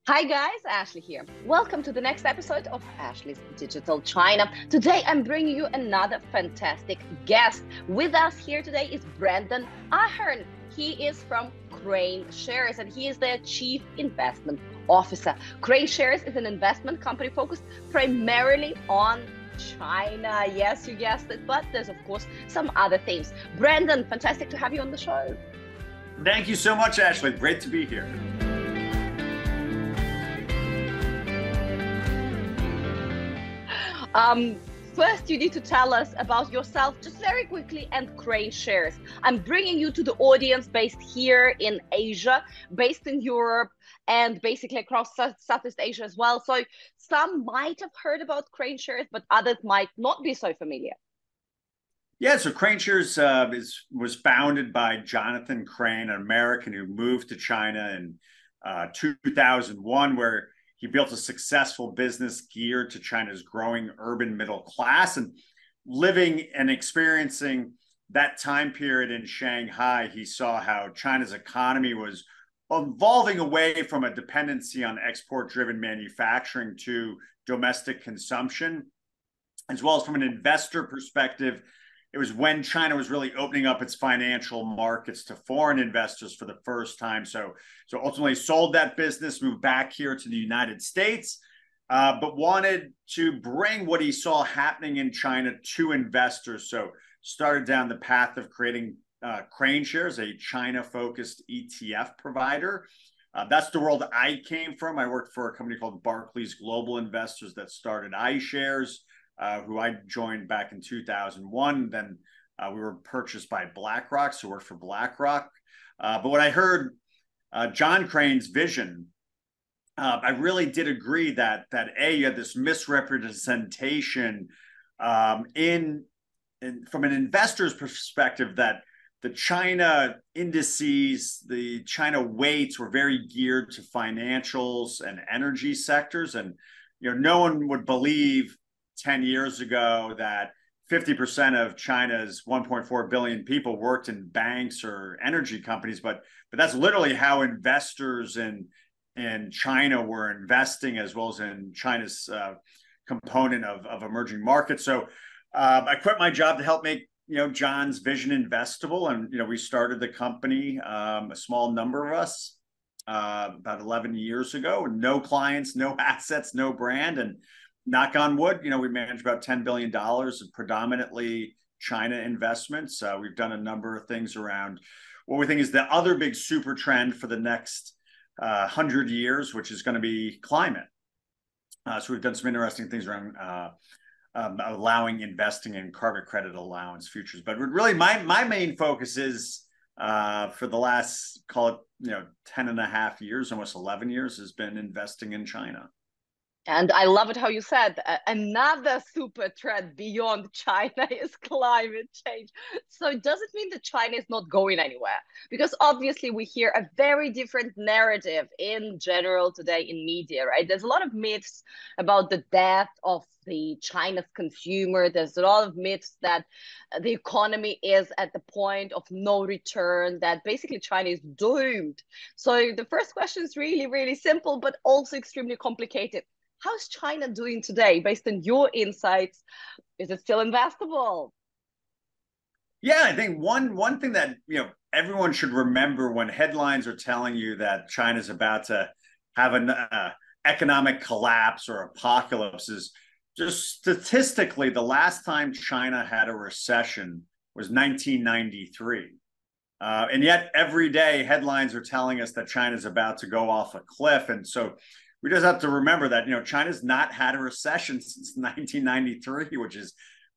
Hi guys, Ashley here. Welcome to the next episode of Ashley's Digital China. Today I'm bringing you another fantastic guest. With us here today is Brendan Ahern. He is from KraneShares and he is their Chief Investment Officer. KraneShares is an investment company focused primarily on China. Yes, you guessed it, but there's of course some other things. Brendan, fantastic to have you on the show. Thank you so much, Ashley. Great to be here. First, you need to tell us about yourself just very quickly and KraneShares. I'm bringing you to the audience based here in Asia, based in Europe, and basically across Southeast Asia as well. So some might have heard about KraneShares, but others might not be so familiar. Yeah, so KraneShares was founded by Jonathan Crane, an American who moved to China in 2001, where he built a successful business geared to China's growing urban middle class. And living and experiencing that time period in Shanghai, he saw how China's economy was evolving away from a dependency on export-driven manufacturing to domestic consumption, as well as from an investor perspective. It was when China was really opening up its financial markets to foreign investors for the first time. So ultimately sold that business, moved back here to the United States, but wanted to bring what he saw happening in China to investors. So started down the path of creating KraneShares, a China-focused ETF provider. That's the world I came from. I worked for a company called Barclays Global Investors that started iShares, who I joined back in 2001. Then we were purchased by BlackRock, so worked for BlackRock. But when I heard John Crane's vision, I really did agree that you had this misrepresentation from an investor's perspective, that the China indices, the China weights were very geared to financials and energy sectors. And no one would believe 10 years ago that 50% of China's 1.4 billion people worked in banks or energy companies, but that's literally how investors in China were investing, as well as in China's component of emerging markets. So I quit my job to help make John's vision investable, and we started the company, a small number of us, about 11 years ago. No clients, no assets, no brand, and knock on wood, we manage about $10 billion of predominantly China investments. We've done a number of things around what we think is the other big super trend for the next 100 years, which is going to be climate. So we've done some interesting things around allowing investing in carbon credit allowance futures. But really, my main focus is for the last, call it, 10 and a half years, almost 11 years, has been investing in China. And I love it how you said another super trend beyond China is climate change. So does it mean that China is not going anywhere? Because obviously we hear a very different narrative in general today in media, right? There's a lot of myths about the death of the China's consumer. There's a lot of myths that the economy is at the point of no return, that basically China is doomed. So the first question is really, really simple, but also extremely complicated. How's China doing today based on your insights? Is it still investable? Yeah, I think one thing that everyone should remember when headlines are telling you that China's about to have an economic collapse or apocalypse is just statistically, the last time China had a recession was 1993. And yet every day headlines are telling us that China's about to go off a cliff. And so we just have to remember that China's not had a recession since 1993, which is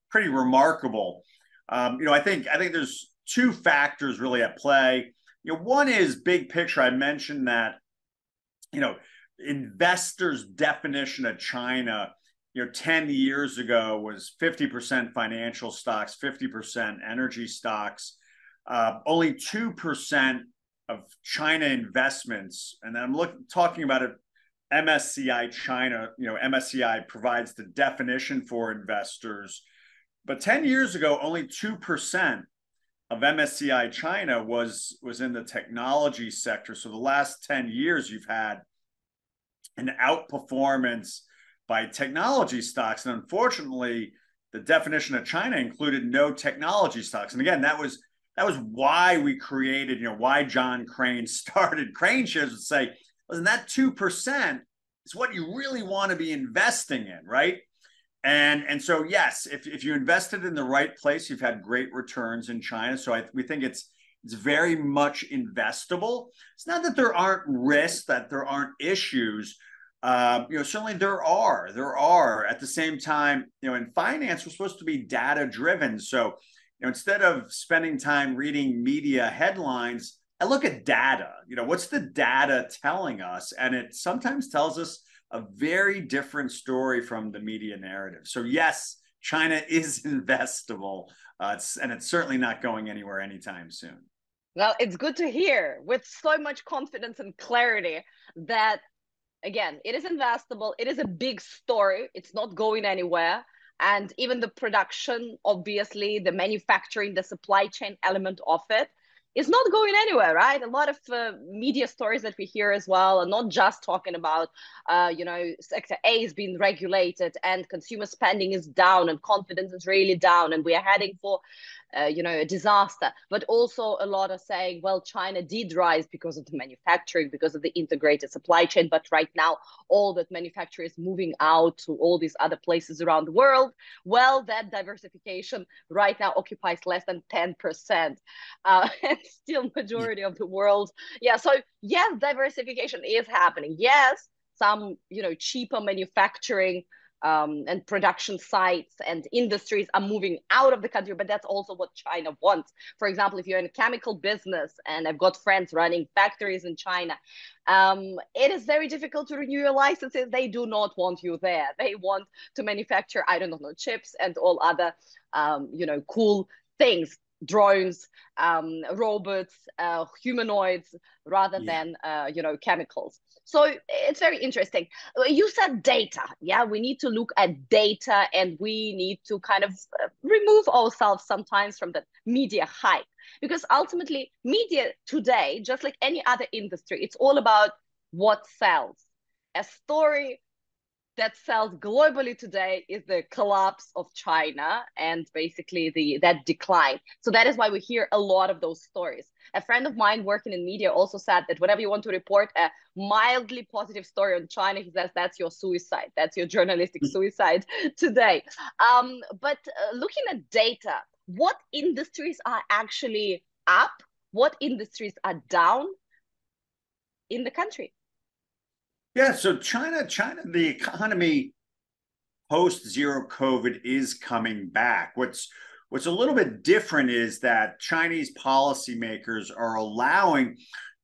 pretty remarkable. I think there's two factors really at play. One is big picture. I mentioned that investors' definition of China 10 years ago was 50% financial stocks, 50% energy stocks. Only 2% of China investments, and I'm talking about it. MSCI China, MSCI provides the definition for investors. But 10 years ago, only 2% of MSCI China was in the technology sector. So the last 10 years, you've had an outperformance by technology stocks. And unfortunately, the definition of China included no technology stocks. And again, that was why we created, why John Crane started KraneShares, would say, listen, that 2% is what you really want to be investing in, right? And so, yes, if you invested in the right place, you've had great returns in China. So we think it's very much investable. It's not that there aren't risks, that there aren't issues. Certainly there are. At the same time, in finance, we're supposed to be data driven. So, instead of spending time reading media headlines, I look at data. What's the data telling us? And it sometimes tells us a very different story from the media narrative. So yes, China is investable, and it's certainly not going anywhere anytime soon. Well, it's good to hear with so much confidence and clarity that, again, it is investable. It is a big story. It's not going anywhere. And even the production, obviously, the manufacturing, the supply chain element of it is not going anywhere, right? A lot of media stories that we hear as well are not just talking about, sector A is being regulated and consumer spending is down and confidence is really down and we are heading for a disaster. But also a lot are saying, well, China did rise because of the manufacturing, because of the integrated supply chain. But right now, all that manufacturing is moving out to all these other places around the world. Well, that diversification right now occupies less than 10%. And still majority of the world. Yeah, so yes, diversification is happening. Yes, some, cheaper manufacturing and production sites and industries are moving out of the country, but that's also what China wants. For example, if you're in a chemical business, and I've got friends running factories in China, it is very difficult to renew your licenses. They do not want you there. They want to manufacture, I don't know, chips and all other, cool things, drones, robots, humanoids, rather than, chemicals. So it's very interesting. You said data. Yeah, we need to look at data and we need to kind of remove ourselves sometimes from the media hype. Because ultimately, media today, just like any other industry, it's all about what sells. A story that sells globally today is the collapse of China and basically that decline. So that is why we hear a lot of those stories. A friend of mine working in media also said that whenever you want to report a mildly positive story on China, he says that's your suicide. That's your journalistic suicide today. But looking at data, what industries are actually up? What industries are down in the country? Yeah, so China, the economy post zero COVID is coming back. What's a little bit different is that Chinese policymakers are allowing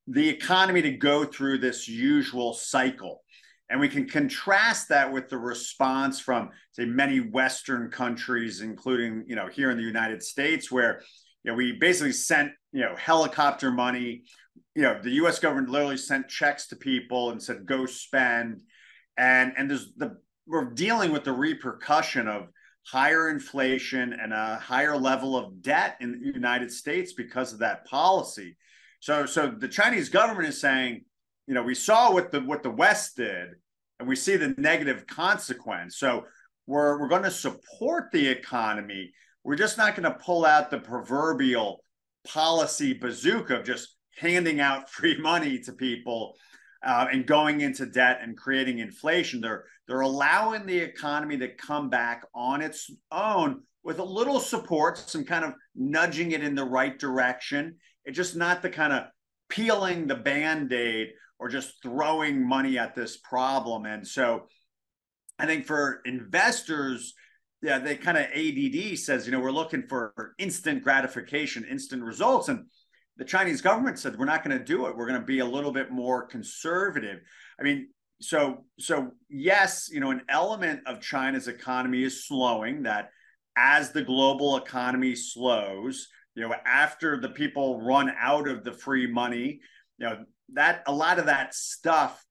the economy to go through this usual cycle. And we can contrast that with the response from, say, many Western countries, including, here in the United States, where, we basically sent, helicopter money. The U.S. government literally sent checks to people and said, go spend. And we're dealing with the repercussion of higher inflation and a higher level of debt in the United States because of that policy. So the Chinese government is saying, we saw what the West did, and we see the negative consequence. So we're going to support the economy. We're just not going to pull out the proverbial policy bazooka of just handing out free money to people and going into debt and creating inflation. They're allowing the economy to come back on its own with a little support, some kind of nudging it in the right direction. It's just not the kind of peeling the Band-Aid or just throwing money at this problem. And so I think for investors, yeah, they kind of ADD says, we're looking for instant gratification, instant results. And the Chinese government said, we're not going to do it. We're going to be a little bit more conservative. I mean, so yes, an element of China's economy is slowing, that as the global economy slows, after the people run out of the free money, that a lot of that stuff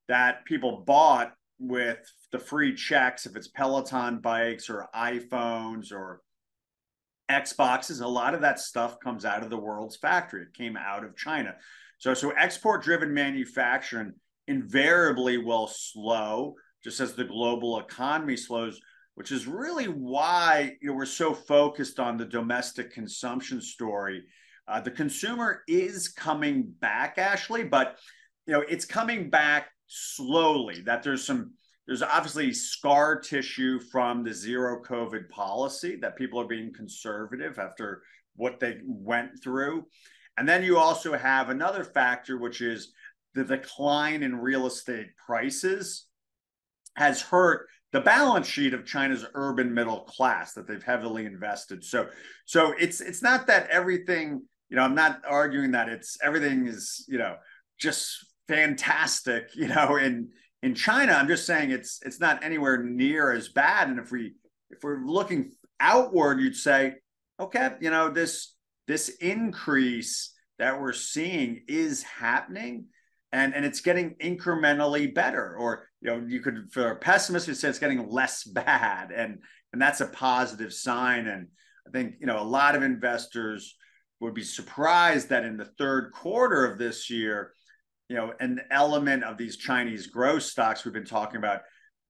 that people bought with the free checks, if it's Peloton bikes or iPhones or Xboxes, a lot of that stuff comes out of the world's factory. It came out of China. So export-driven manufacturing invariably will slow, just as the global economy slows, which is really why we're so focused on the domestic consumption story. The consumer is coming back, Ashley, but it's coming back slowly. That there's obviously scar tissue from the zero COVID policy, that people are being conservative after what they went through. And then you also have another factor, which is the decline in real estate prices has hurt the balance sheet of China's urban middle class that they've heavily invested. So it's not that everything, I'm not arguing that everything is, just fantastic, in China. I'm just saying it's not anywhere near as bad. And if we're looking outward, you'd say, okay, this increase that we're seeing is happening, and it's getting incrementally better. Or you could, for a pessimist, you say it's getting less bad, and that's a positive sign. And I think a lot of investors would be surprised that in the third quarter of this year, an element of these Chinese growth stocks we've been talking about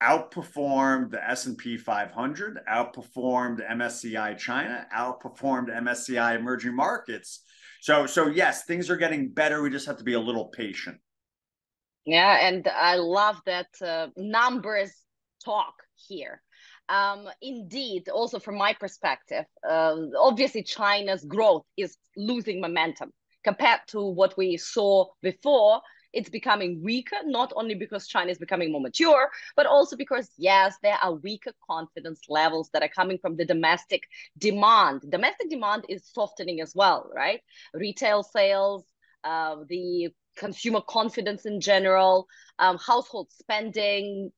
outperformed the S&P 500, outperformed MSCI China, outperformed MSCI emerging markets. So yes, things are getting better. We just have to be a little patient. Yeah, and I love that numbers talk here. Indeed, also from my perspective, obviously China's growth is losing momentum compared to what we saw before. It's becoming weaker, not only because China is becoming more mature, but also because, yes, there are weaker confidence levels that are coming from the domestic demand. Domestic demand is softening as well, right? Retail sales, the consumer confidence in general, household spending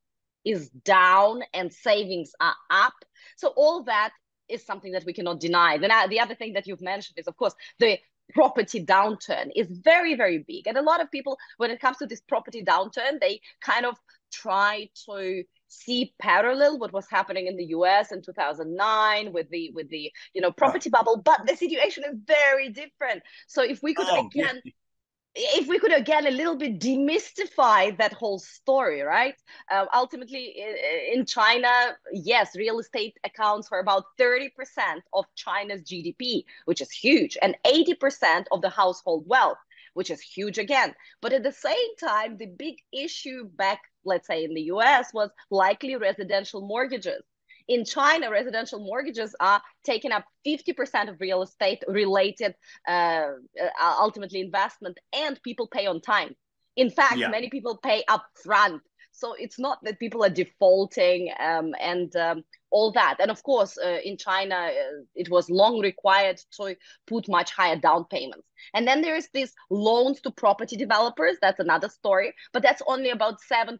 is down and savings are up. So all that is something that we cannot deny. Then the other thing that you've mentioned is, of course, the property downturn is very, very big. And a lot of people, when it comes to this property downturn, they kind of try to see parallel what was happening in the US in 2009 with the property bubble, but the situation is very different. So if we could again a little bit demystify that whole story, right? Ultimately, in China, yes, real estate accounts for about 30% of China's GDP, which is huge, and 80% of the household wealth, which is huge again. But at the same time, the big issue back, let's say in the US, was likely residential mortgages. In China, residential mortgages are taking up 50% of real estate related, ultimately investment, and people pay on time. In fact, many people pay up front. So it's not that people are defaulting and all that. And of course, in China, it was long required to put much higher down payments. And then there is this loans to property developers. That's another story, but that's only about 7%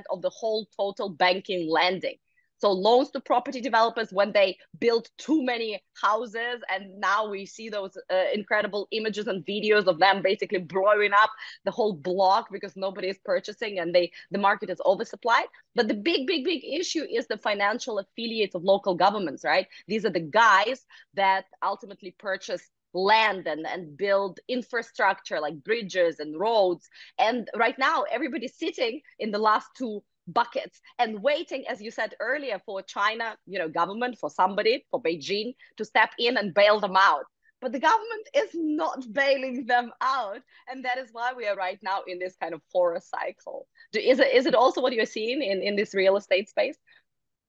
of the whole total banking lending. So loans to property developers when they build too many houses, and now we see those incredible images and videos of them basically blowing up the whole block because nobody is purchasing and the market is oversupplied. But the big issue is the financial affiliates of local governments, right? These are the guys that ultimately purchase land and build infrastructure like bridges and roads. And right now, everybody's sitting in the last two buckets and waiting, as you said earlier, for China, government, for somebody, for Beijing to step in and bail them out. But the government is not bailing them out. And that is why we are right now in this kind of horror cycle. Is it also what you're seeing in this real estate space?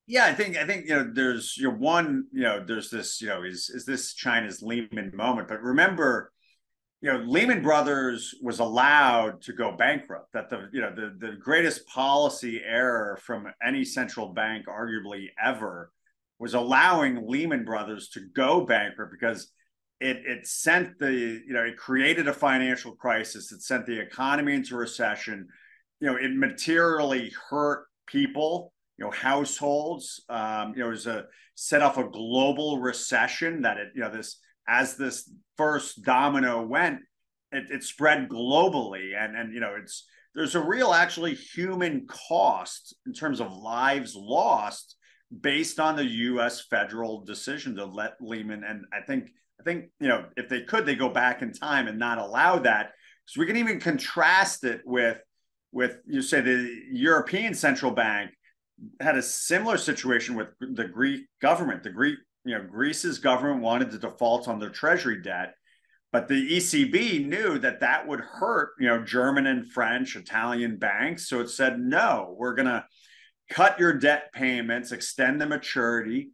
Yeah, I think there's there's this is this China's Lehman moment? But remember, Lehman Brothers was allowed to go bankrupt. That the greatest policy error from any central bank, arguably ever, was allowing Lehman Brothers to go bankrupt, because it sent it created a financial crisis. It sent the economy into recession. It materially hurt people, households. It was set off a global recession that as this first domino went, it spread globally, and there's a real actually human cost in terms of lives lost based on the U.S. federal decision to let Lehman. And I think if they could, they go back in time and not allow that. So we can even contrast it with with, you say, the European Central Bank had a similar situation with the Greek government. Greece's government wanted to default on their treasury debt, but the ECB knew that that would hurt, German and French, Italian banks. So it said, no, we're going to cut your debt payments, extend the maturity,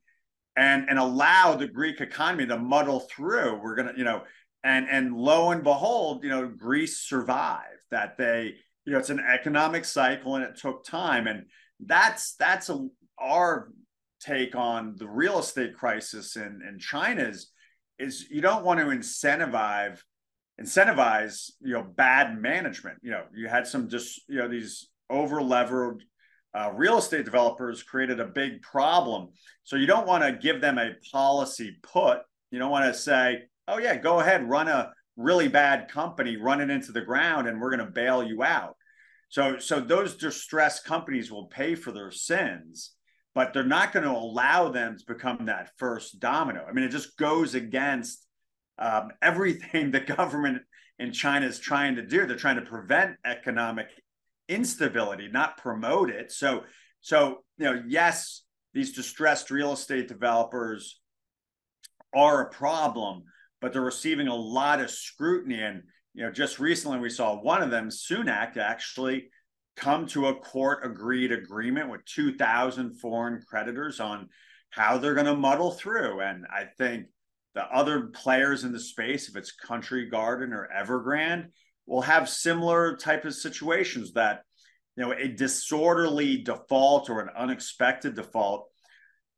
and allow the Greek economy to muddle through. We're going to, and lo and behold, Greece survived. That it's an economic cycle, and it took time. And that's our take on the real estate crisis in China is you don't want to incentivize bad management. You had some these over levered real estate developers created a big problem. So you don't want to give them a policy put. You don't want to say, oh yeah, go ahead, run a really bad company, run it into the ground, and we're going to bail you out. So those distressed companies will pay for their sins, but they're not going to allow them to become that first domino. I mean, it just goes against everything the government in China is trying to do. They're trying to prevent economic instability, not promote it. So yes, these distressed real estate developers are a problem, but they're receiving a lot of scrutiny. And just recently we saw one of them, Sunak, actually come to a court-agreed agreement with 2,000 foreign creditors on how they're going to muddle through. And I think the other players in the space, if it's Country Garden or Evergrande, will have similar type of situations that, a disorderly default or an unexpected default,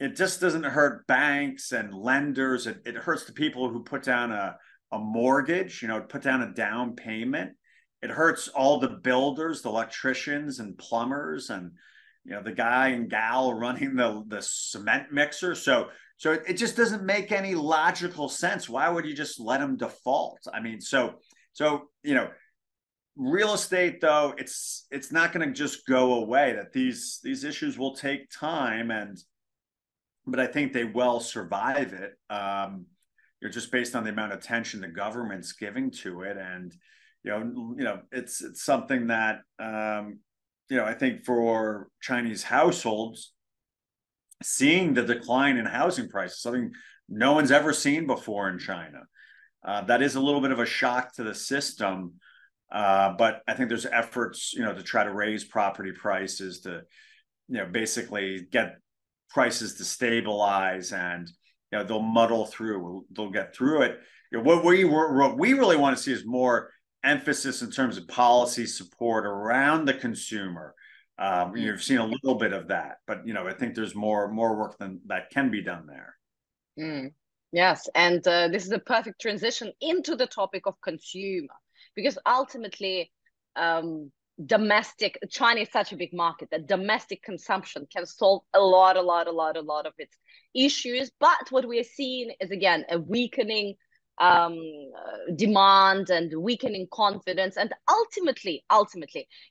it just doesn't hurt banks and lenders. It hurts the people who put down a mortgage, put down a down payment. It hurts all the builders, the electricians and plumbers, and the guy and gal running the cement mixer. So it just doesn't make any logical sense. Why would you just let them default? I mean, so real estate, though, it's not going to just go away. That these issues will take time, but I think they will survive it. Just based on the amount of attention the government's giving to it, and it's something that I think for Chinese households, seeing the decline in housing prices, something no one's ever seen before in China, that is a little bit of a shock to the system. But I think there's efforts, to try to raise property prices to, basically get prices to stabilize, and they'll muddle through. They'll get through it. What we really want to see is more emphasis in terms of policy support around the consumer. You've seen a little bit of that, but I think there's more work than that can be done there. Yes, and this is a perfect transition into the topic of consumer, because ultimately, China is such a big market that domestic consumption can solve a lot of its issues. But what we are seeing is, again, a weakening demand and weakening confidence, and ultimately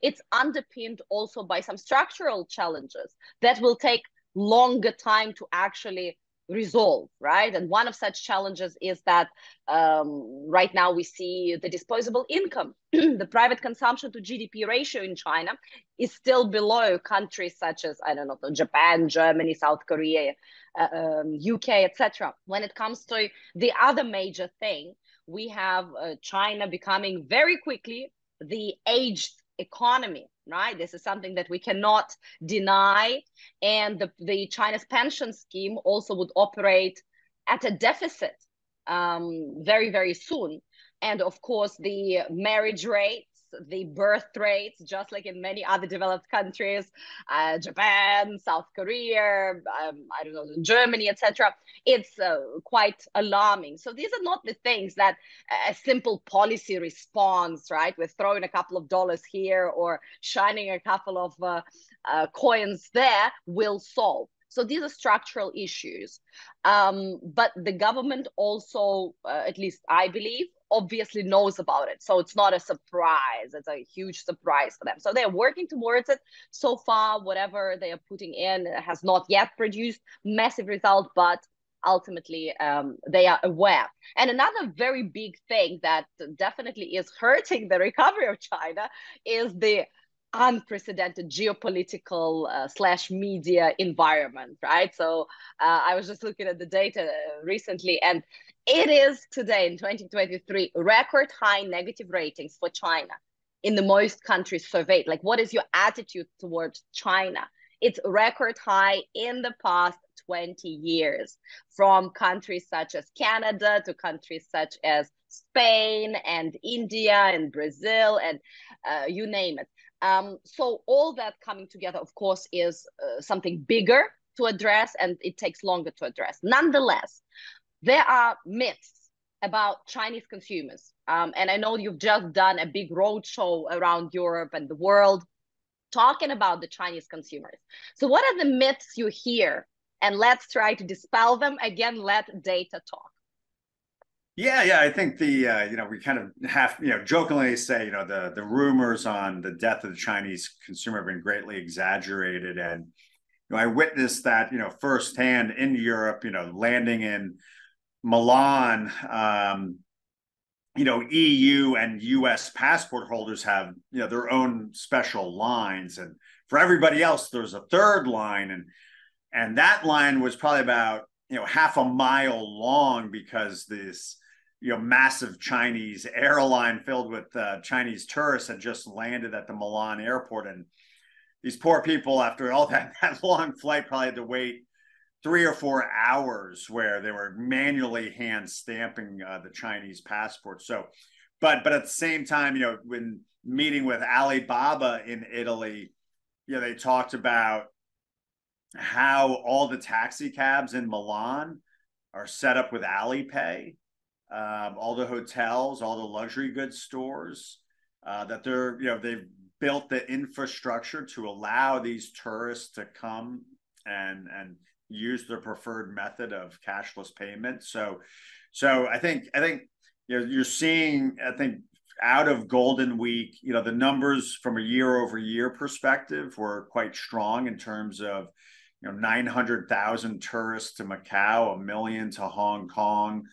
it's underpinned also by some structural challenges that will take longer time to actually resolve, right? And one of such challenges is that right now we see the disposable income, the private consumption to GDP ratio in China is still below countries such as, I don't know, Japan, Germany, South Korea, UK, etc. When it comes to the other major thing, we have China becoming very quickly the aged economy, right? This is something that we cannot deny. And the China's pension scheme also would operate at a deficit very, very soon. And of course, the marriage rates, the birth rates, just like in many other developed countries, Japan, South Korea, I don't know, Germany, etc., it's quite alarming. So these are not the things that a simple policy response, right, with throwing a couple of dollars here or shining a couple of coins there, will solve. So these are structural issues. But the government also, at least I believe, obviously knows about it. So it's not a surprise. It's a huge surprise for them. So they're working towards it. So far, whatever they are putting in has not yet produced massive results, but ultimately they are aware. And another very big thing that definitely is hurting the recovery of China is the unprecedented geopolitical slash media environment, right? So I was just looking at the data recently, and it is today in 2023 record high negative ratings for China in the most countries surveyed. Like, what is your attitude towards China? It's record high in the past 20 years, from countries such as Canada to countries such as Spain and India and Brazil and you name it. So all that coming together, of course, is something bigger to address, and it takes longer to address. Nonetheless, there are myths about Chinese consumers. And I know you've just done a big roadshow around Europe and the world talking about the Chinese consumers. So what are the myths you hear? And let's try to dispel them. Again, let data talk. Yeah, I think we kind of have, jokingly say, the rumors on the death of the Chinese consumer have been greatly exaggerated. And, I witnessed that, firsthand in Europe, landing in Milan. EU and US passport holders have, their own special lines. And for everybody else, there's a third line. And that line was probably about, half a mile long, because this, massive Chinese airline filled with Chinese tourists had just landed at the Milan airport. And these poor people, after all that long flight, probably had to wait 3 or 4 hours where they were manually hand stamping the Chinese passport. So, but at the same time, when meeting with Alibaba in Italy, they talked about how all the taxi cabs in Milan are set up with Alipay. All the hotels, all the luxury goods stores, that they've built the infrastructure to allow these tourists to come and use their preferred method of cashless payment. So I think you're seeing, I think, out of Golden Week, the numbers from a year-over-year perspective were quite strong in terms of 900,000 tourists to Macau, 1 million to Hong Kong.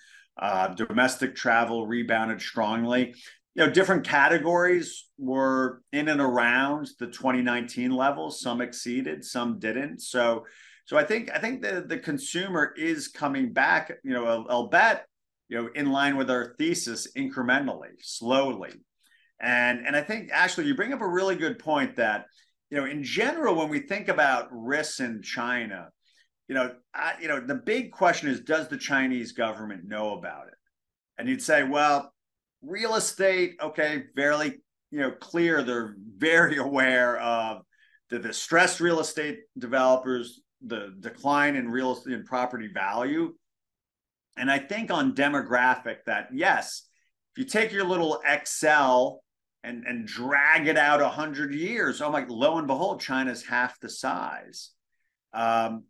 Domestic travel rebounded strongly. Different categories were in and around the 2019 levels. Some exceeded, some didn't. So I think the consumer is coming back. I'll bet in line with our thesis, incrementally, slowly. And I think, Ashley, you bring up a really good point that in general, when we think about risks in China, the big question is, does the Chinese government know about it? And you'd say, well, real estate, okay, fairly, clear. They're very aware of the distressed real estate developers, the decline in real estate and property value. And I think on demographic that, yes, if you take your little Excel and drag it out 100 years, oh my, lo and behold, China's half the size. And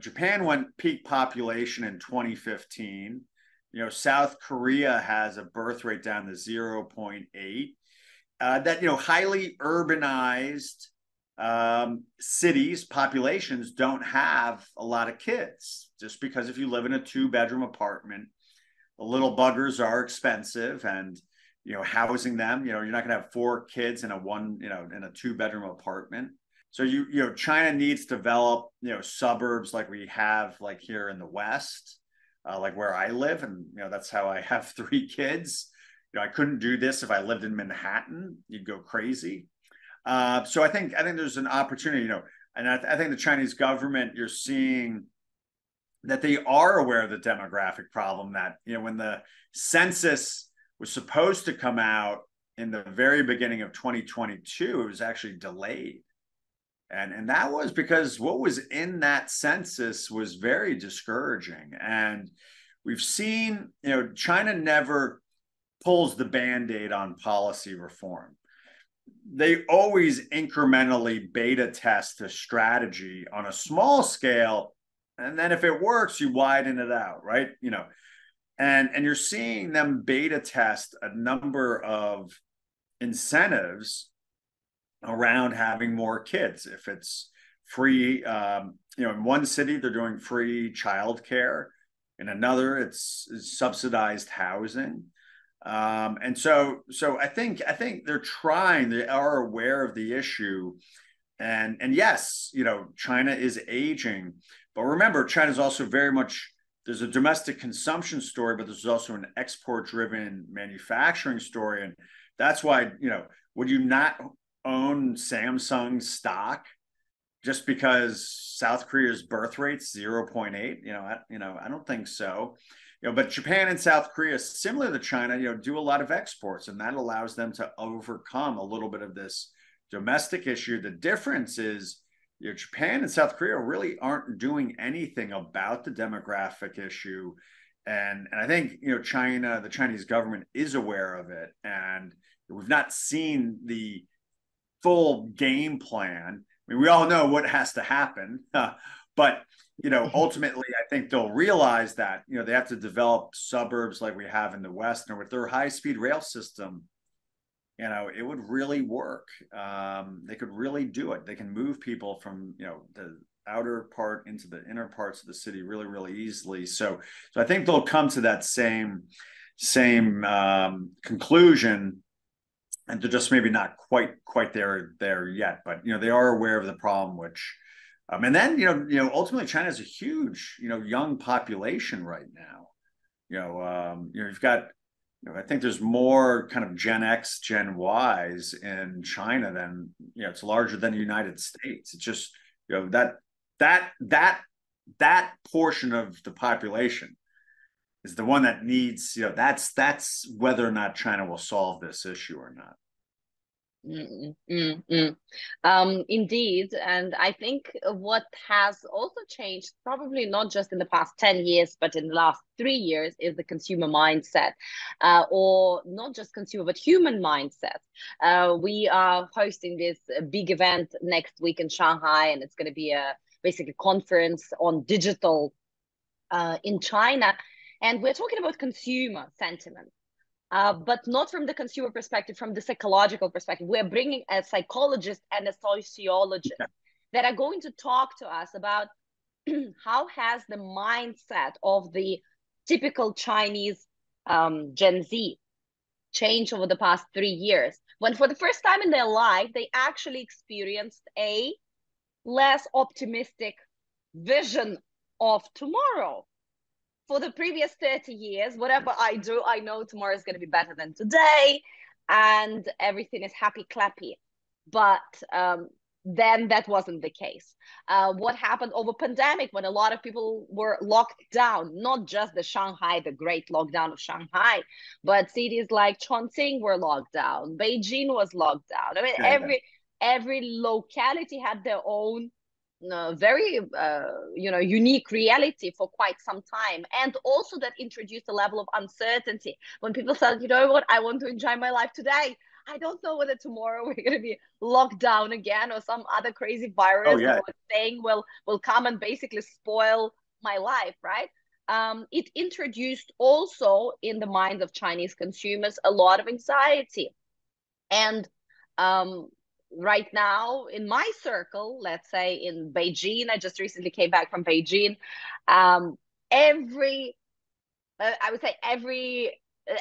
Japan went peak population in 2015. South Korea has a birth rate down to 0.8. That highly urbanized cities, populations don't have a lot of kids, just because if you live in a 2-bedroom apartment, the little buggers are expensive, and housing them, you're not going to have 4 kids in a 2-bedroom apartment. So China needs to develop suburbs like we have, like here in the West, like where I live, and that's how I have 3 kids. I couldn't do this if I lived in Manhattan. You'd go crazy. So I think there's an opportunity, and I think the Chinese government, you're seeing that they are aware of the demographic problem. That when the census was supposed to come out in the very beginning of 2022, it was actually delayed. And that was because what was in that census was very discouraging. And we've seen, China never pulls the Band-Aid on policy reform. They always incrementally beta test a strategy on a small scale. And then if it works, you widen it out, right? And you're seeing them beta test a number of incentives around having more kids. If it's free, in one city, they're doing free childcare. In another, it's subsidized housing. And so I think they're trying. They are aware of the issue, and yes, China is aging, but remember, China's also very much, there's a domestic consumption story, but there's also an export-driven manufacturing story, and that's why would you not own Samsung stock just because South Korea's birth rate's 0.8? I don't think so. But Japan and South Korea, similar to China, do a lot of exports, and that allows them to overcome a little bit of this domestic issue. The difference is, Japan and South Korea really aren't doing anything about the demographic issue, and I think China, the Chinese government is aware of it, and we've not seen the full game plan. I mean, we all know what has to happen, but ultimately, I think they'll realize that they have to develop suburbs like we have in the West, and with their high-speed rail system, it would really work. They could really do it. They can move people from the outer part into the inner parts of the city really, really easily. So I think they'll come to that same conclusion, and they're just maybe not quite there yet. But they are aware of the problem, which. And then ultimately China has a huge young population right now. You've got I think there's more kind of Gen X, Gen Ys in China than it's larger than the United States. It's just that portion of the population is the one that needs that's whether or not China will solve this issue or not. Indeed. And I think what has also changed, probably not just in the past 10 years, but in the last 3 years, is the consumer mindset, or not just consumer, but human mindset. We are hosting this big event next week in Shanghai, and it's going to be a basically conference on digital in China. And we're talking about consumer sentiment. But not from the consumer perspective, from the psychological perspective. We're bringing a psychologist and a sociologist that are going to talk to us about how has the mindset of the typical Chinese Gen Z changed over the past 3 years, when for the first time in their life, they actually experienced a less optimistic vision of tomorrow. For the previous 30 years, whatever I do, I know tomorrow is going to be better than today, and everything is happy clappy. But then that wasn't the case. What happened over pandemic, when a lot of people were locked down, not just the Shanghai, the great lockdown of Shanghai, but cities like Chongqing were locked down, Beijing was locked down. I mean, every locality had their own very unique reality for quite some time, and also that introduced a level of uncertainty when people said, what, I want to enjoy my life today. I don't know whether tomorrow we're going to be locked down again, or some other crazy virus or thing will come and basically spoil my life, right? It introduced also in the minds of Chinese consumers a lot of anxiety. And right now in my circle, let's say in Beijing, I just recently came back from Beijing, every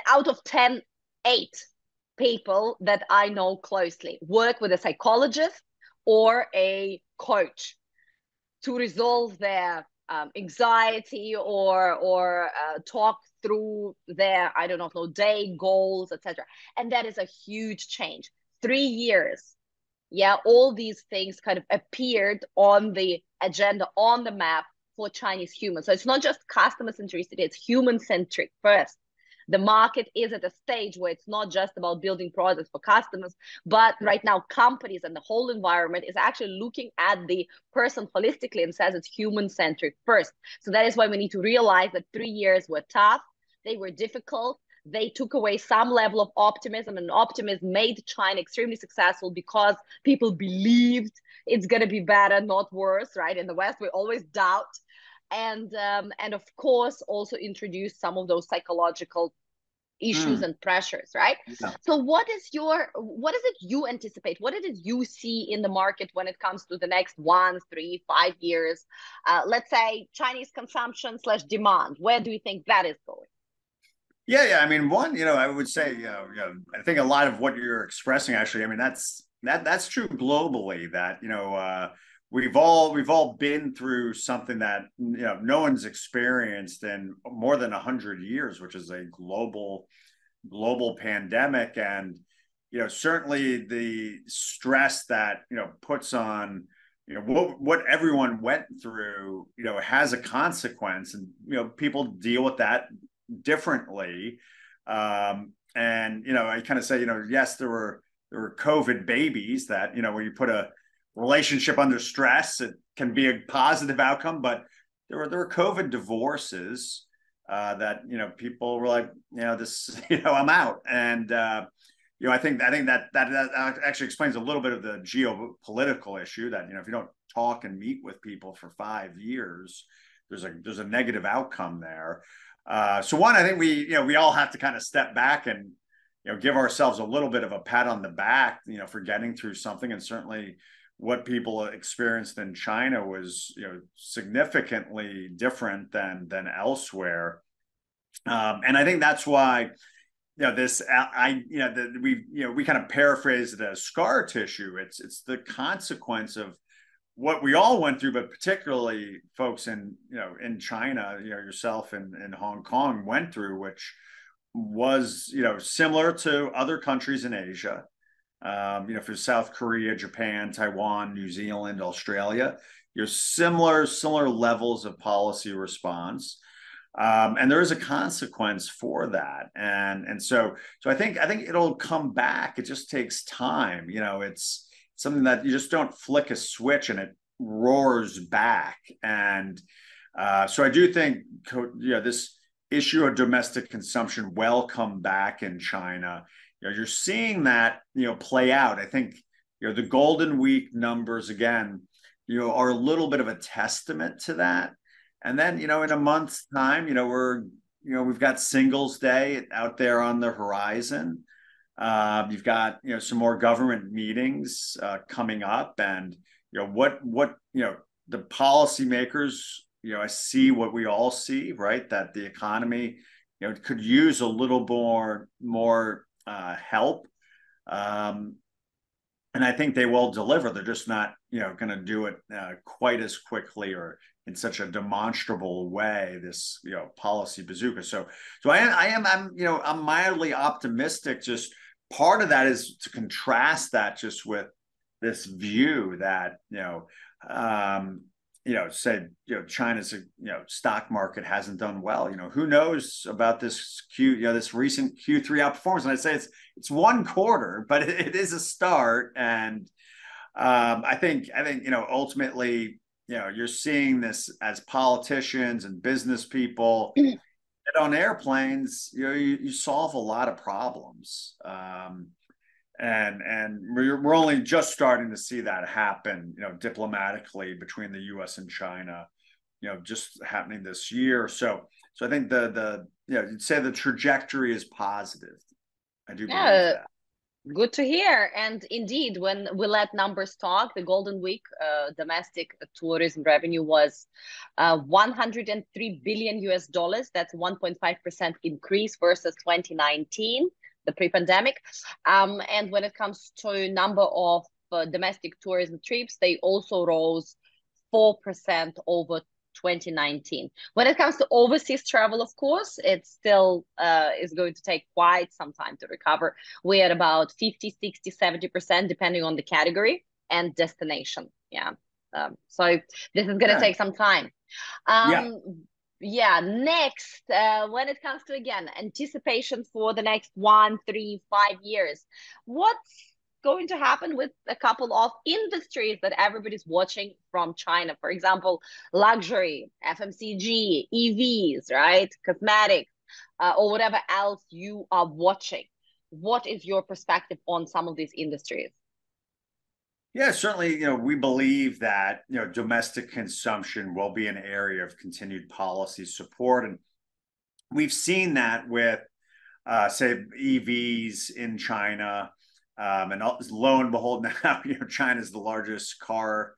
out of 10, 8 people that I know closely work with a psychologist or a coach to resolve their anxiety or talk through their, I don't know, day goals, etc. And that is a huge change. 3 years. Yeah, all these things kind of appeared on the agenda, on the map for Chinese humans. So it's not just customer centricity, it's human centric first. The market is at a stage where it's not just about building products for customers, but right now companies and the whole environment is actually looking at the person holistically and says it's human centric first. So that is why we need to realize that 3 years were tough, they were difficult. They took away some level of optimism, and optimism made China extremely successful because people believed it's going to be better, not worse, right? In the West, we always doubt. And of course, also introduced some of those psychological issues and pressures, right? Yeah. So what is it you anticipate? What is it you see in the market when it comes to the next 1, 3, 5 years? Let's say Chinese consumption / demand. Where do you think that is going? Yeah. I mean, one, I would say, I think a lot of what you're expressing, actually, I mean, that's true globally. That we've all been through something that no one's experienced in more than 100 years, which is a global pandemic, and certainly the stress that puts on what everyone went through has a consequence, and people deal with that differently. And I kind of say, yes, there were COVID babies that when you put a relationship under stress, it can be a positive outcome, but there were COVID divorces that people were like, this, I'm out. And I think that actually explains a little bit of the geopolitical issue that if you don't talk and meet with people for 5 years, there's a negative outcome there. So one, I think we all have to kind of step back and give ourselves a little bit of a pat on the back for getting through something. And certainly what people experienced in China was significantly different than elsewhere. And I think that's why this we kind of paraphrase it as scar tissue. It's the consequence of what we all went through, but particularly folks in China, yourself in Hong Kong went through, which was similar to other countries in Asia. For South Korea, Japan, Taiwan, New Zealand, Australia, similar levels of policy response. And there is a consequence for that, and so I think it'll come back. It just takes time. It's something that you just don't flick a switch and it roars back. And so I do think this issue of domestic consumption will come back in China. You're seeing that play out. I think the Golden Week numbers again are a little bit of a testament to that. And then, in a month's time, we've got Singles Day out there on the horizon. You've got, some more government meetings coming up, and what the policymakers, I see what we all see, right? That the economy, could use a little more help. And I think they will deliver. They're just not, going to do it quite as quickly or in such a demonstrable way. This, policy bazooka. So I'm mildly optimistic. Just part of that is to contrast that just with this view that say China's stock market hasn't done well. Who knows about this this recent Q3 outperformance? And I say it's one quarter, but it is a start. And I think ultimately you're seeing this as politicians and business people get on airplanes. You solve a lot of problems. And we're only just starting to see that happen, diplomatically between the U.S. and China, just happening this year. So I think you'd say the trajectory is positive. I do believe Yeah, that. good to hear. And indeed, when we let numbers talk, the Golden Week domestic tourism revenue was 103 billion US dollars. That's 1.5% increase versus 2019, the pre-pandemic. And when it comes to number of domestic tourism trips, they also rose 4% over 2019. When it comes to overseas travel, of course, it still is going to take quite some time to recover. We're at about 50, 60, 70%, depending on the category and destination. Yeah. So this is going to Yeah. take some time. Yeah. Yeah, next, when it comes to, again, anticipation for the next 1, 3, 5 years, what's going to happen with a couple of industries that everybody's watching from China? For example, luxury, FMCG, EVs, right? Cosmetics, or whatever else you are watching. What is your perspective on some of these industries? Yeah, certainly, we believe that, domestic consumption will be an area of continued policy support. And we've seen that with, say, EVs in China. And lo and behold, now, China's the largest car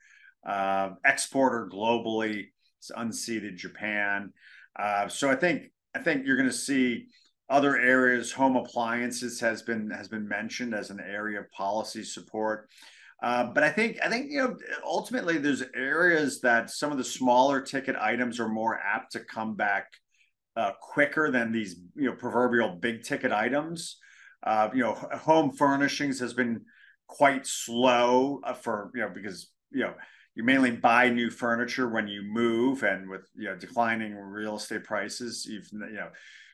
exporter globally. It's unseated Japan. So I think you're going to see Other areas, home appliances has been mentioned as an area of policy support. But I think ultimately there's areas that some of the smaller ticket items are more apt to come back quicker than these proverbial big ticket items. Home furnishings has been quite slow for because you mainly buy new furniture when you move, and with declining real estate prices,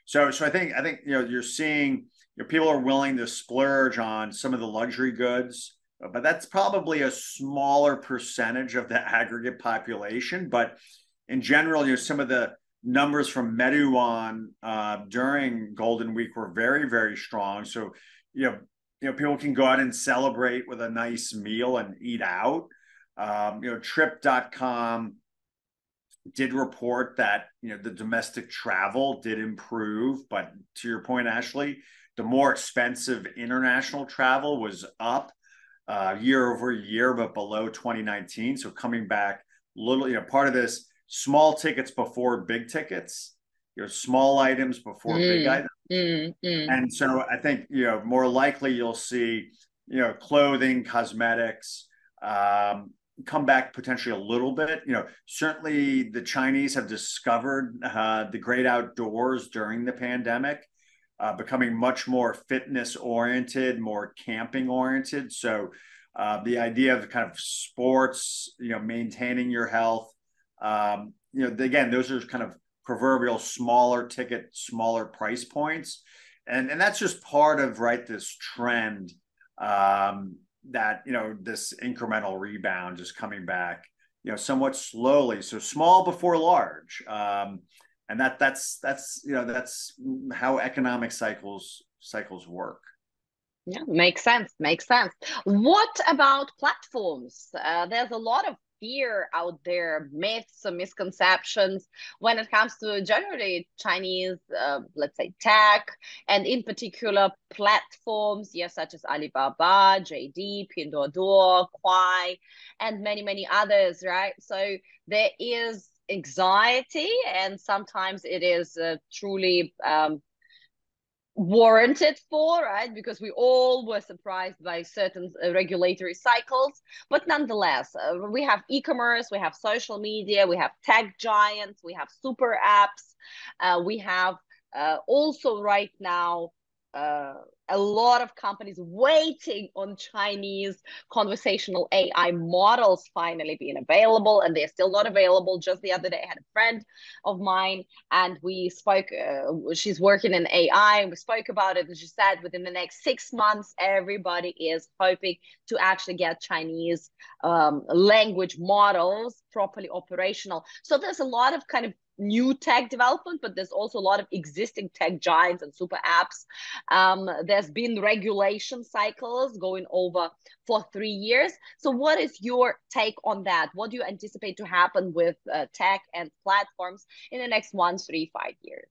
so I think you're seeing people are willing to splurge on some of the luxury goods, but that's probably a smaller percentage of the aggregate population. But in general, some of the numbers from Meituan during Golden Week were very, very strong. So people can go out and celebrate with a nice meal and eat out. Trip.com did report that the domestic travel did improve, but to your point, Ashley, the more expensive international travel was up year over year, but below 2019. So coming back a little, part of this small tickets before big tickets, small items before big items. And so I think more likely you'll see clothing, cosmetics come back potentially a little bit. Certainly the Chinese have discovered the great outdoors during the pandemic, becoming much more fitness oriented, more camping oriented. So the idea of kind of sports, maintaining your health, again, those are kind of proverbial smaller ticket, smaller price points. And that's just part of this trend that this incremental rebound is coming back somewhat slowly, so small before large, and that's how economic cycles work. Yeah, makes sense. What about platforms? There's a lot of fear out there, myths and misconceptions when it comes to generally Chinese, let's say, tech, and in particular platforms, yes, such as Alibaba, JD, Pinduoduo, Kuai, and many others, right? So there is anxiety, and sometimes it is truly warranted for, right? Because we all were surprised by certain regulatory cycles. But nonetheless, we have e-commerce, we have social media, we have tech giants, we have super apps, we have also right now a lot of companies waiting on Chinese conversational AI models finally being available, and they're still not available. Just the other day, I had a friend of mine, and we spoke. She's working in AI, and we spoke about it. And she said, within the next 6 months, everybody is hoping to actually get Chinese language models properly operational. So there's a lot of kind of new tech development, but there's also a lot of existing tech giants and super apps. There's been regulation cycles going over for 3 years. So what is your take on that? What do you anticipate to happen with tech and platforms in the next 1, 3, 5 years?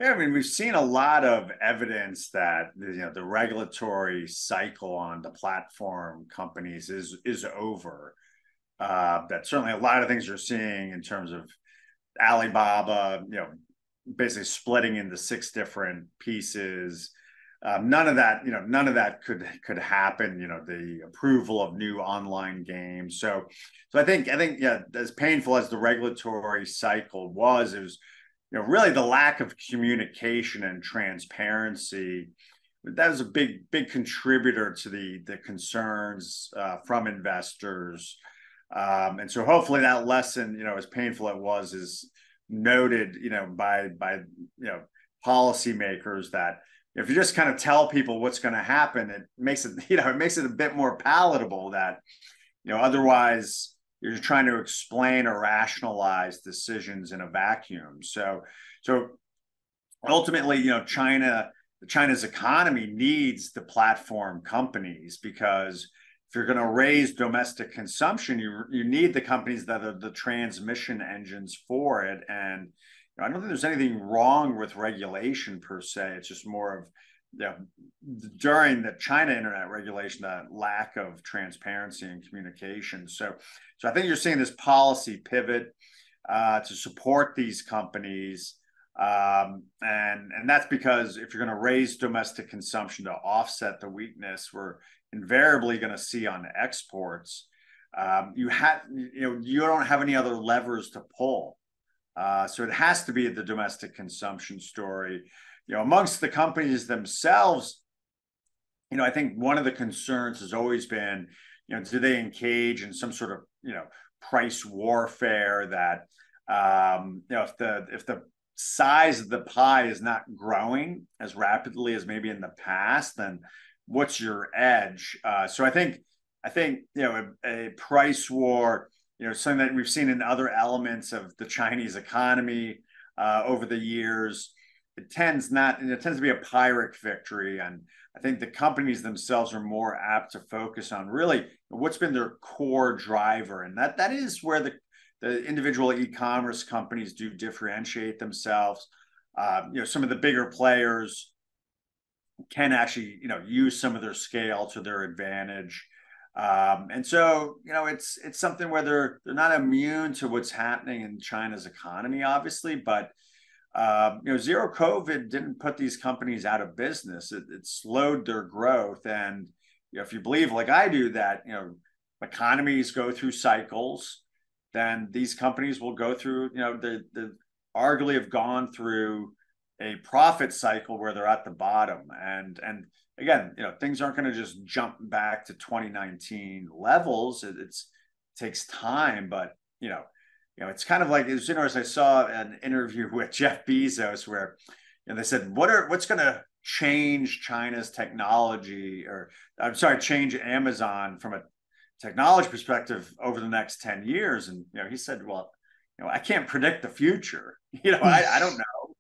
Yeah, I mean, we've seen a lot of evidence that the regulatory cycle on the platform companies is over. That certainly a lot of things you're seeing in terms of Alibaba, basically splitting into 6 different pieces. None of that could happen. The approval of new online games. So I think yeah, as painful as the regulatory cycle was, it was really the lack of communication and transparency. That was a big contributor to the concerns from investors. And so hopefully that lesson, as painful it was, is noted, by policymakers, that if you just kind of tell people what's going to happen, it makes it a bit more palatable. That otherwise you're trying to explain or rationalize decisions in a vacuum. So ultimately, China's economy needs the platform companies, because if you're going to raise domestic consumption, you need the companies that are the transmission engines for it. And I don't think there's anything wrong with regulation per se. It's just more of during the China internet regulation, that lack of transparency and communication. So I think you're seeing this policy pivot to support these companies. And that's because if you're going to raise domestic consumption to offset the weakness we're invariably going to see on exports, you don't have any other levers to pull. So it has to be the domestic consumption story. Amongst the companies themselves, I think one of the concerns has always been, do they engage in some sort of, price warfare that, if the size of the pie is not growing as rapidly as maybe in the past, then what's your edge? So I think a price war, something that we've seen in other elements of the Chinese economy over the years. It tends to be a Pyrrhic victory, and I think the companies themselves are more apt to focus on really what's been their core driver, and that is where the individual e-commerce companies do differentiate themselves. Some of the bigger players can actually use some of their scale to their advantage. And so, it's something where they're not immune to what's happening in China's economy, obviously, but zero COVID didn't put these companies out of business. It slowed their growth. And if you believe, like I do, that economies go through cycles, then these companies will go through, the arguably have gone through a profit cycle where they're at the bottom. And again, things aren't going to just jump back to 2019 levels. It takes time, but it's kind of like, it was interesting. I saw an interview with Jeff Bezos where they said, what's going to change China's technology, or I'm sorry, change Amazon from a technology perspective over the next 10 years? And he said, well, I can't predict the future. I don't know,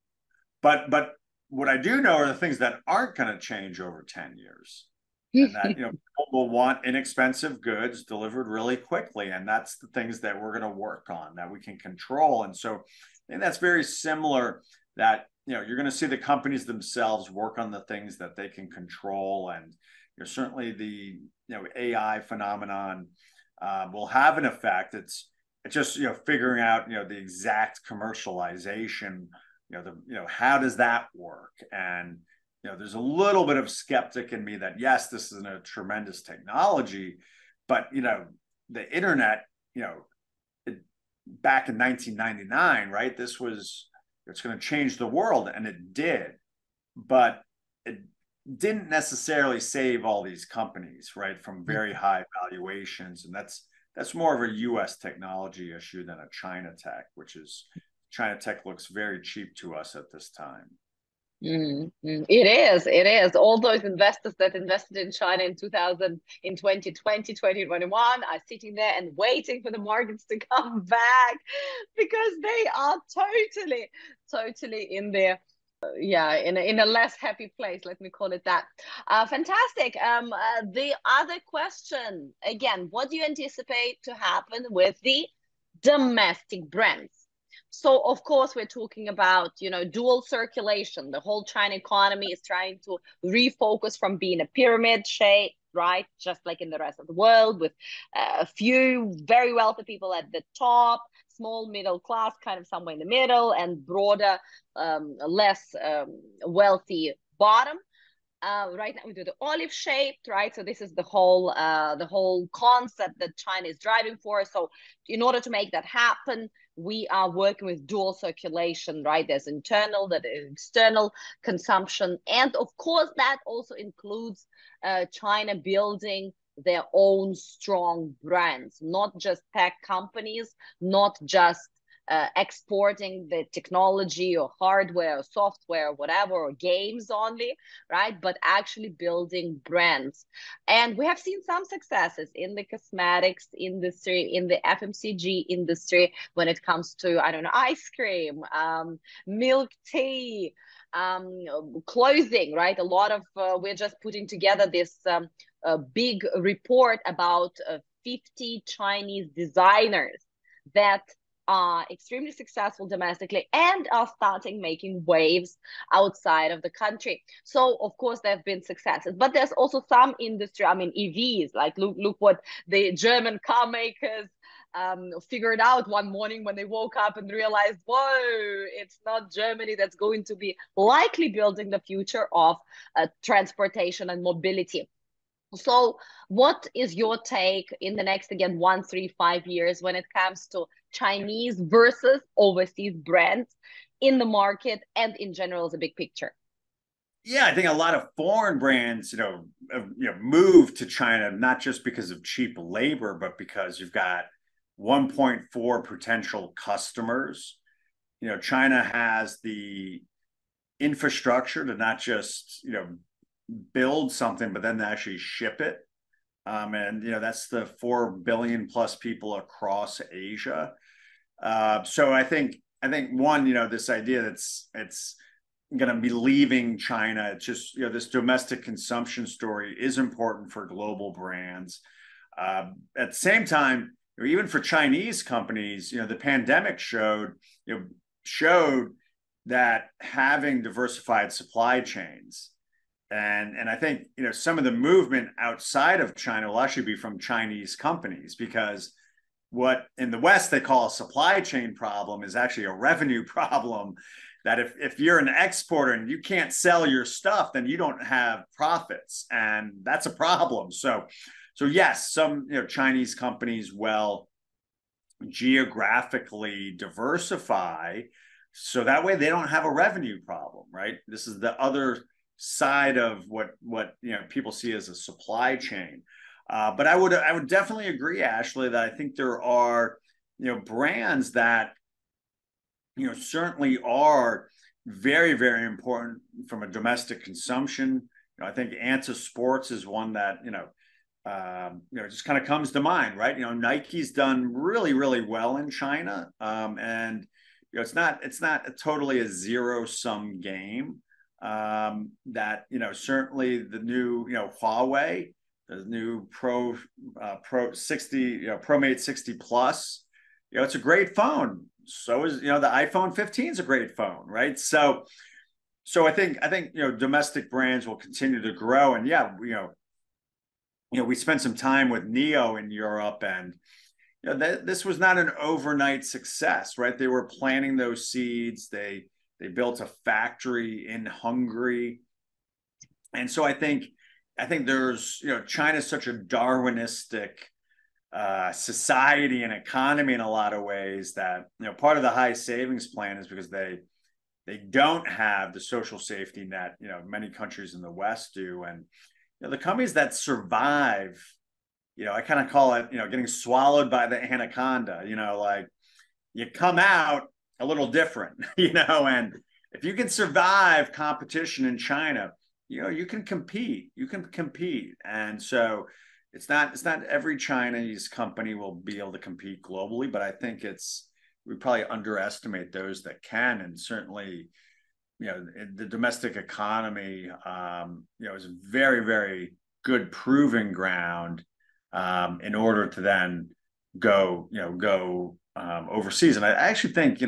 but what I do know are the things that aren't going to change over 10 years. And that, people will want inexpensive goods delivered really quickly. And that's the things that we're going to work on, that we can control. And so, and that's very similar, that, you're going to see the companies themselves work on the things that they can control. And certainly the, AI phenomenon will have an effect. It's just, figuring out, the exact commercialization, how does that work? And, there's a little bit of skeptic in me that, yes, this is a tremendous technology, but, the internet, back in 1999, right? It's going to change the world, and it did, but it didn't necessarily save all these companies, right, from very high valuations. And that's more of a U.S. technology issue than a China tech, China tech looks very cheap to us at this time. It is. All those investors that invested in China in 2020, 2021 are sitting there and waiting for the markets to come back, because they are totally in there. In a less happy place, let me call it that. Fantastic. The other question, again, what do you anticipate to happen with the domestic brands? So of course we're talking about, dual circulation. The whole China economy is trying to refocus from being a pyramid shape, right? Just like in the rest of the world, with a few very wealthy people at the top, small middle class kind of somewhere in the middle, and broader, less wealthy bottom. Right now we do the olive shaped, right? So this is the whole concept that China is driving for. So in order to make that happen, we are working with dual circulation, right? There's internal, that is external consumption. And of course, that also includes China building their own strong brands, not just tech companies, not just exporting the technology or hardware or software or whatever, or games only, right? But actually building brands. And we have seen some successes in the cosmetics industry, in the FMCG industry, when it comes to, I don't know, ice cream, milk tea, clothing, right? A lot of, we're just putting together this big report about 50 Chinese designers that are extremely successful domestically and are starting making waves outside of the country. So of course there have been successes, but there's also some industry, I mean EVs, like look what the German car makers figured out one morning when they woke up and realized, whoa, it's not Germany that's going to be likely building the future of transportation and mobility. So what is your take in the next, again, 1, 3, 5 years when it comes to Chinese versus overseas brands in the market and in general as a big picture? Yeah, I think a lot of foreign brands, move to China, not just because of cheap labor, but because you've got 1.4 potential customers. China has the infrastructure to not just, build something, but then to actually ship it. And that's the 4 billion plus people across Asia. So I think one, this idea that's it's going to be leaving China. It's just this domestic consumption story is important for global brands. At the same time, even for Chinese companies, the pandemic showed that having diversified supply chains. And I think some of the movement outside of China will actually be from Chinese companies, because what in the West they call a supply chain problem is actually a revenue problem. That if you're an exporter and you can't sell your stuff, then you don't have profits, and that's a problem. So yes, some Chinese companies will geographically diversify, so that way they don't have a revenue problem, right? This is the other side of what people see as a supply chain. But I would definitely agree, Ashley, that I think there are brands that certainly are very, very important from a domestic consumption. I think Anta Sports is one that just kind of comes to mind, right? Nike's done really, really well in China, and it's not totally a zero-sum game. That certainly the new Huawei, the new Pro 60, Pro Mate 60 Plus, it's a great phone. So is the iPhone 15 is a great phone, right? So I think domestic brands will continue to grow, and we spent some time with Neo in Europe, and this was not an overnight success, right? They were planting those seeds. They built a factory in Hungary, and so I think there's China's such a Darwinistic society and economy in a lot of ways that part of the high savings plan is because they don't have the social safety net many countries in the West do, and the companies that survive, I kind of call it getting swallowed by the anaconda. Like you come out a little different, and if you can survive competition in China, you can compete. And so it's not every Chinese company will be able to compete globally, but I think we probably underestimate those that can. And certainly, the domestic economy, is a very, very good proving ground in order to then go overseas. And I actually think,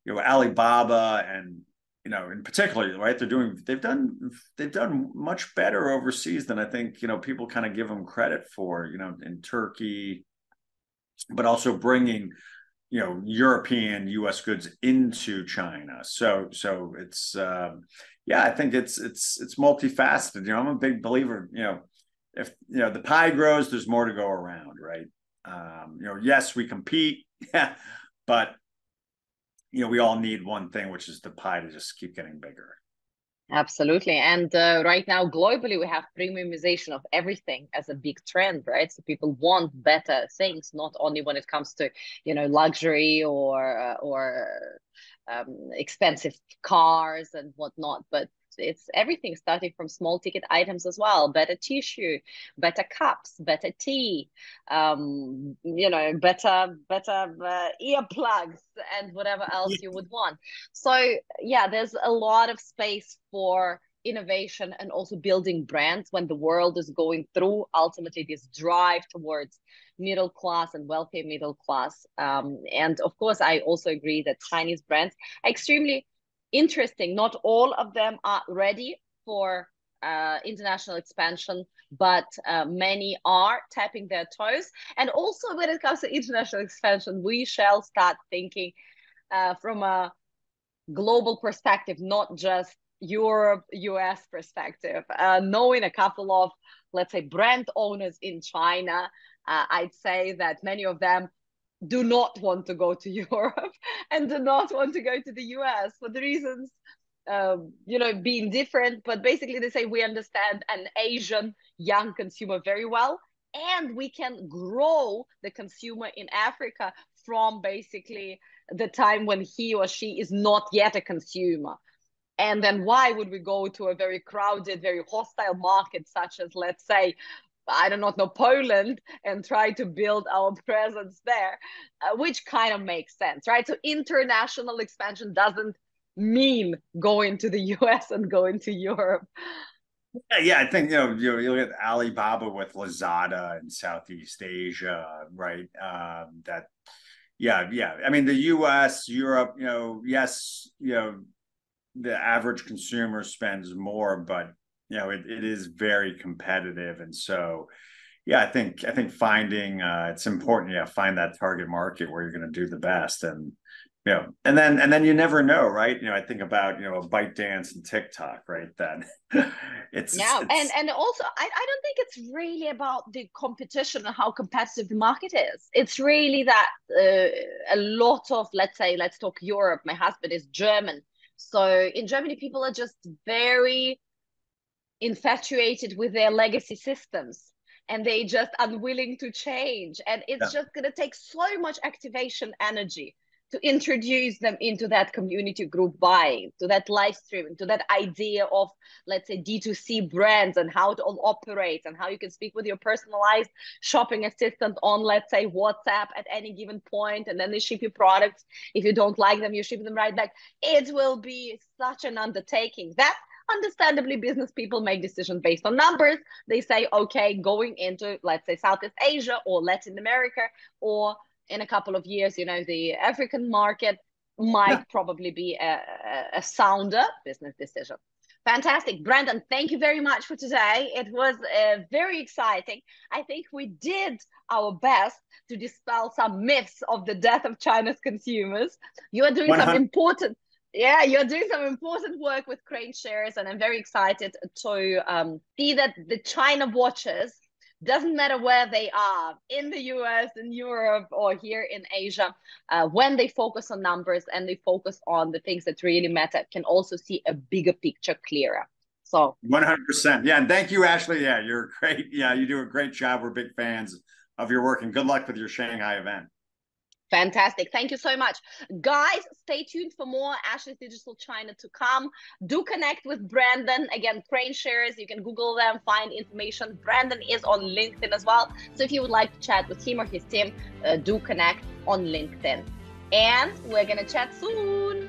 Alibaba and, in particular, right, they've done much better overseas than I think, people kind of give them credit for, in Turkey, but also bringing, European US goods into China. So it's, I think it's multifaceted. I'm a big believer, if, the pie grows, there's more to go around, right? Yes, we compete, but we all need one thing, which is the pie to just keep getting bigger. Absolutely. And right now, globally, we have premiumization of everything as a big trend, right? So people want better things, not only when it comes to, luxury or expensive cars and whatnot, but it's everything starting from small ticket items as well. Better tissue, better cups, better tea, better earplugs and whatever else you would want. So yeah, there's a lot of space for innovation and also building brands when the world is going through ultimately this drive towards middle class and wealthy middle class. And of course, I also agree that Chinese brands are extremely interesting. Not all of them are ready for international expansion. but many are tapping their toes. And also when it comes to international expansion, we shall start thinking from a global perspective, not just Europe, US perspective. Knowing a couple of, let's say, brand owners in China, I'd say that many of them do not want to go to Europe and do not want to go to the US for the reasons, being different. But basically, they say we understand an Asian young consumer very well, and we can grow the consumer in Africa from basically the time when he or she is not yet a consumer. And then why would we go to a very crowded, very hostile market such as, let's say, I do not know, Poland, and try to build our presence there, which kind of makes sense, right? So international expansion doesn't mean going to the US and going to Europe. Yeah, I think you look at Alibaba with Lazada in Southeast Asia, right? Yeah. I mean, the U.S., Europe, yes, the average consumer spends more, but it is very competitive, and so yeah, I think finding it's important. Yeah, find that target market where you're going to do the best, and and then you never know, right? I think about a ByteDance and TikTok, right? That it's and also I don't think it's really about the competition and how competitive the market is. It's really that a lot of, let's talk Europe. My husband is German, so in Germany people are just very infatuated with their legacy systems, and they just unwilling to change, and it's just going to take so much activation energy to introduce them into that community group buying, to that live streaming, to that idea of, let's say, D2C brands and how it all operates and how you can speak with your personalized shopping assistant on, let's say, WhatsApp at any given point, and then they ship you products. If you don't like them, you ship them right back. It will be such an undertaking that understandably business people make decisions based on numbers. They say, okay, going into, let's say, Southeast Asia or Latin America, or in a couple of years, the African market might probably be a sounder business decision. Fantastic. Brendan, thank you very much for today. It was very exciting. I think we did our best to dispel some myths of the death of China's consumers. You are doing 100. some important you're doing some important work with KraneShares, and I'm very excited to see that the China watchers, doesn't matter where they are, in the US, in Europe, or here in Asia, when they focus on numbers and they focus on the things that really matter, can also see a bigger picture clearer. So 100%. Yeah, and thank you, Ashley. Yeah, you're great. Yeah, you do a great job. We're big fans of your work, and good luck with your Shanghai event. Fantastic. Thank you so much. Guys, stay tuned for more Ashley's Digital China to come. Do connect with Brendan. Again, KraneShares. You can Google them, find information. Brendan is on LinkedIn as well. So if you would like to chat with him or his team, do connect on LinkedIn. And we're going to chat soon.